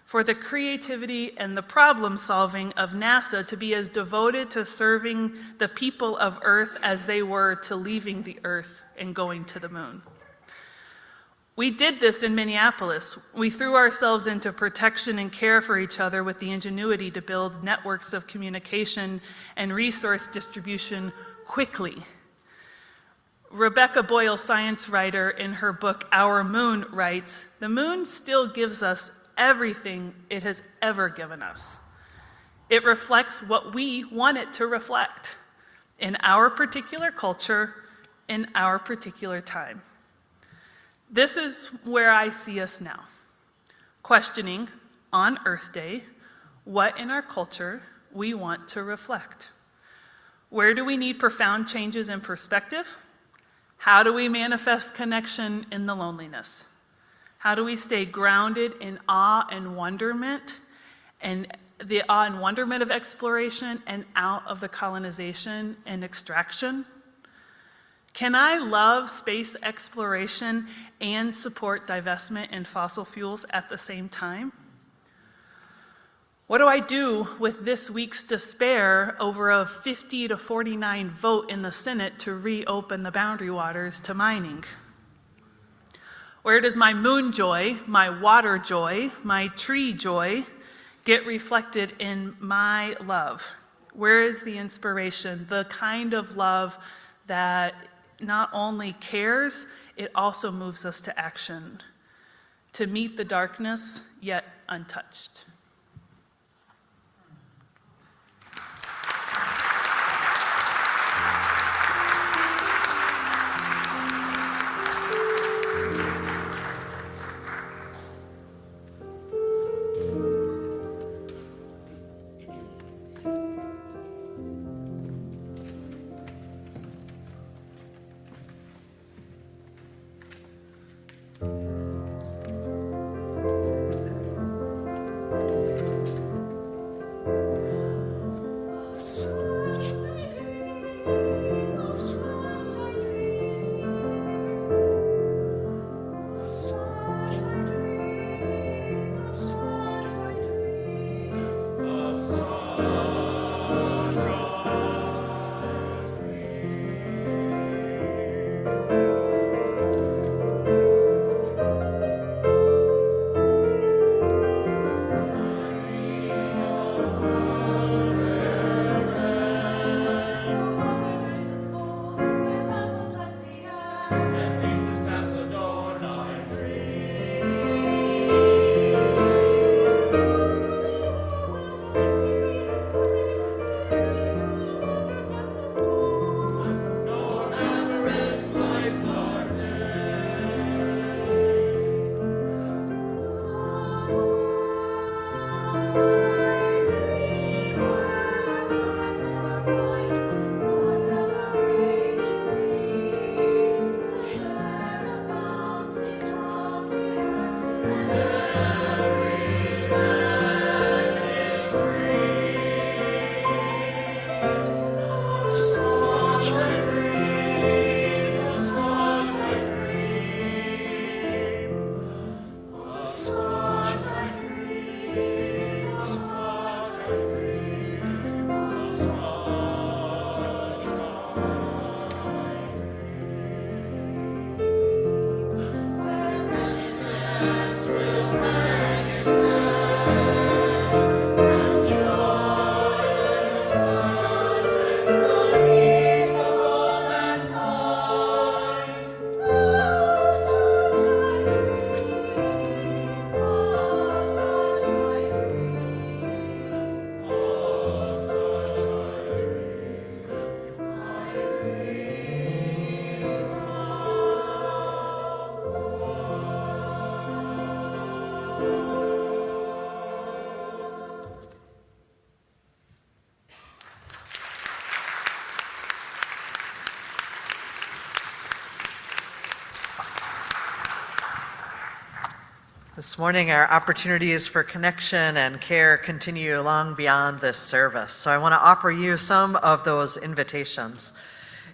for the creativity and the problem solving of NASA to be as devoted to serving the people of Earth as they were to leaving the Earth and going to the moon. We did this in Minneapolis. We threw ourselves into protection and care for each other with the ingenuity to build networks of communication and resource distribution quickly. Rebecca Boyle, science writer, in her book Our Moon writes, "The moon still gives us everything it has ever given us. It reflects what we want it to reflect in our particular culture, in our particular time." This is where I see us now, questioning on Earth Day what in our culture we want to reflect. Where do we need profound changes in perspective? How do we manifest connection in the loneliness? How do we stay grounded in awe and wonderment, and the awe and wonderment of exploration and out of the colonization and extraction? Can I love space exploration and support divestment in fossil fuels at the same time? What do I do with this week's despair over a 50-49 vote in the Senate to reopen the boundary waters to mining? Where does my moon joy, my water joy, my tree joy get reflected in my love? Where is the inspiration, the kind of love that not only cares, it also moves us to action, to meet the darkness yet untouched? This morning, our opportunities for connection and care continue long beyond this service. So I want to offer you some of those invitations.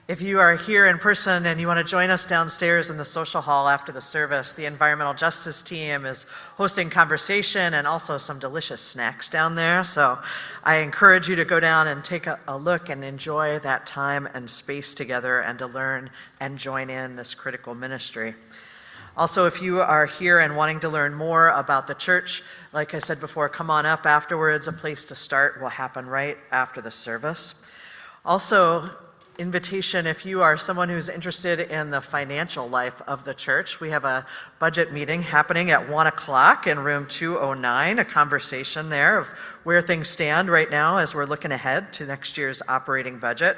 If you are here in person and you want to join us downstairs in the social hall after the service, the environmental justice team is hosting conversation and also some delicious snacks down there. So I encourage you to go down and take a look and enjoy that time and space together and to learn and join in this critical ministry. Also, if you are here and wanting to learn more about the church, like I said before, come on up afterwards. A place to start will happen right after the service. Also, invitation if you are someone who's interested in the financial life of the church. We have a budget meeting happening at 1 o'clock in room 209, a conversation there of where things stand right now as we're looking ahead to next year's operating budget.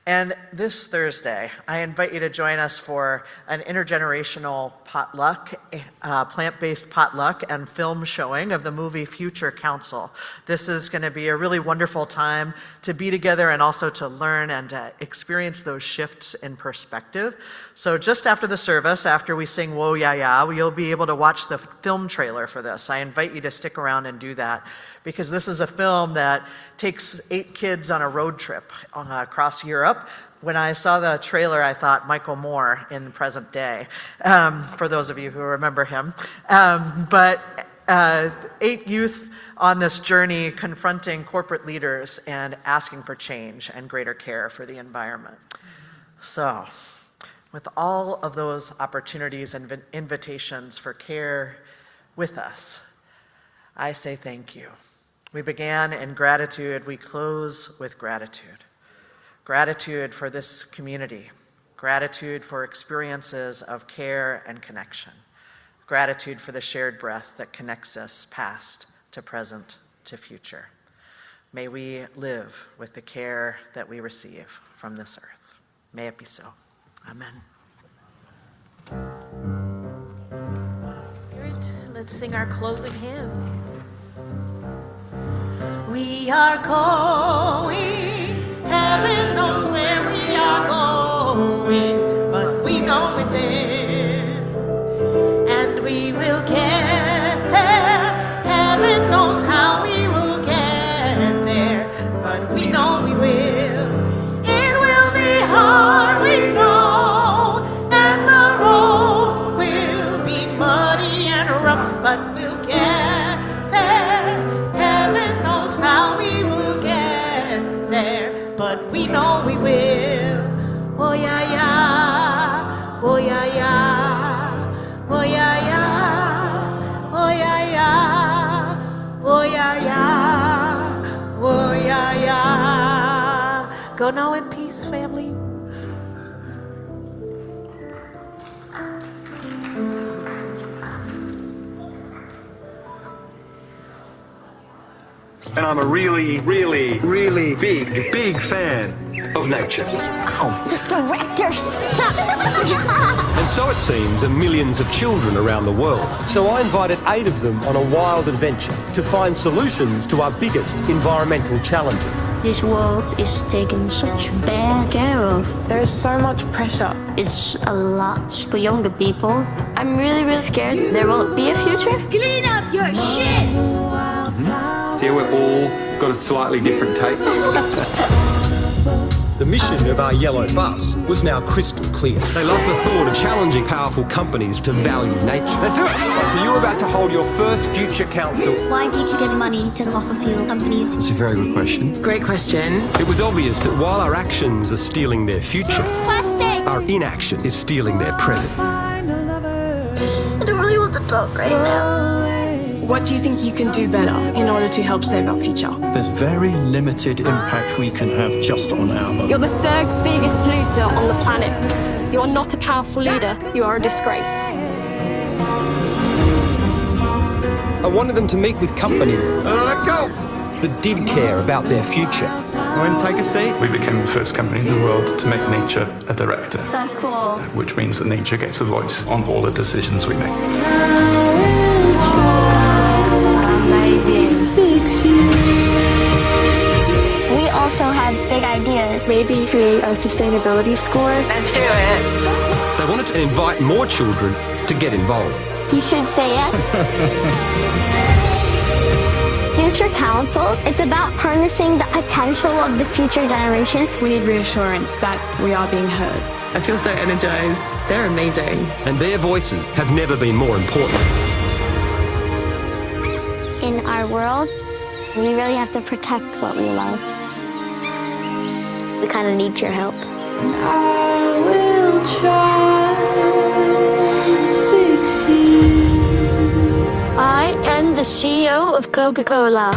And this Thursday, I invite you to join us for an intergenerational potluck, plant-based potluck and film showing of the movie Future Council. This is going to be a really wonderful time to be together and also to learn and experience those shifts in perspective. So just after the service, after we sing Whoa Ya Ya, you'll be able to watch the film trailer for this. I invite you to stick around and do that, because this is a film that takes 8 kids on a road trip across Europe. When I saw the trailer, I thought Michael Moore in the present day, for those of you who remember him. But 8 youth on this journey confronting corporate leaders and asking for change and greater care for the environment. So, with all of those opportunities and invitations for care with us, I say thank you. We began in gratitude, we close with gratitude. Gratitude for this community, gratitude for experiences of care and connection, gratitude for the shared breath that connects us past to present to future. May we live with the care that we receive from this earth. May it be so. Amen. Spirit, let's sing our closing hymn. We are going, heaven knows where we are going, but we know it there, and we will get there. Heaven knows how we will get there, but we know we will. It will be hard, we know, and the road will be muddy and rough, but we'll get there. Heaven knows how we will get there, but we know we will. Oh yeah, yeah, oh yeah, yeah, oh yeah, yeah, oh yeah, yeah, oh yeah, yeah, oh yeah, yeah. Go now in peace, family. And I'm a really big fan of nature. This director sucks! And so it seems are millions of children around the world. So I invited 8 of them on a wild adventure to find solutions to our biggest environmental challenges. This world is taken such bad care of. There is so much pressure. It's a lot for younger people. I'm really scared there won't be a future. Clean up your shit! See how we've all got a slightly different take? The mission of our yellow bus was now crystal clear. They love the thought of challenging powerful companies to value nature. Let's do it! So you're about to hold your first Future Council. Why do you keep giving money to fossil fuel companies? That's a very good question. Great question. It was obvious that while our actions are stealing their future, Plastic! our inaction is stealing their present. I don't really want to talk right now. What do you think you can do better in order to help save our future? There's very limited impact we can have just on our own. You're the 3rd biggest polluter on the planet. You are not a powerful leader. You are a disgrace. I wanted them to meet with companies Let's go! that did care about their future. Go and take a seat. We became the first company in the world to make nature a director, So cool. which means that nature gets a voice on all the decisions we make. Amazing. We also had big ideas. maybe create a sustainability score. Let's do it. They wanted to invite more children to get involved. You should say yes. Future Council, it's about harnessing the potential of the future generation. We need reassurance that we are being heard. I feel so energized. They're amazing. And their voices have never been more important. In our world, we really have to protect what we love. We kind of need your help. I will try to fix you. I am the CEO of Coca-Cola.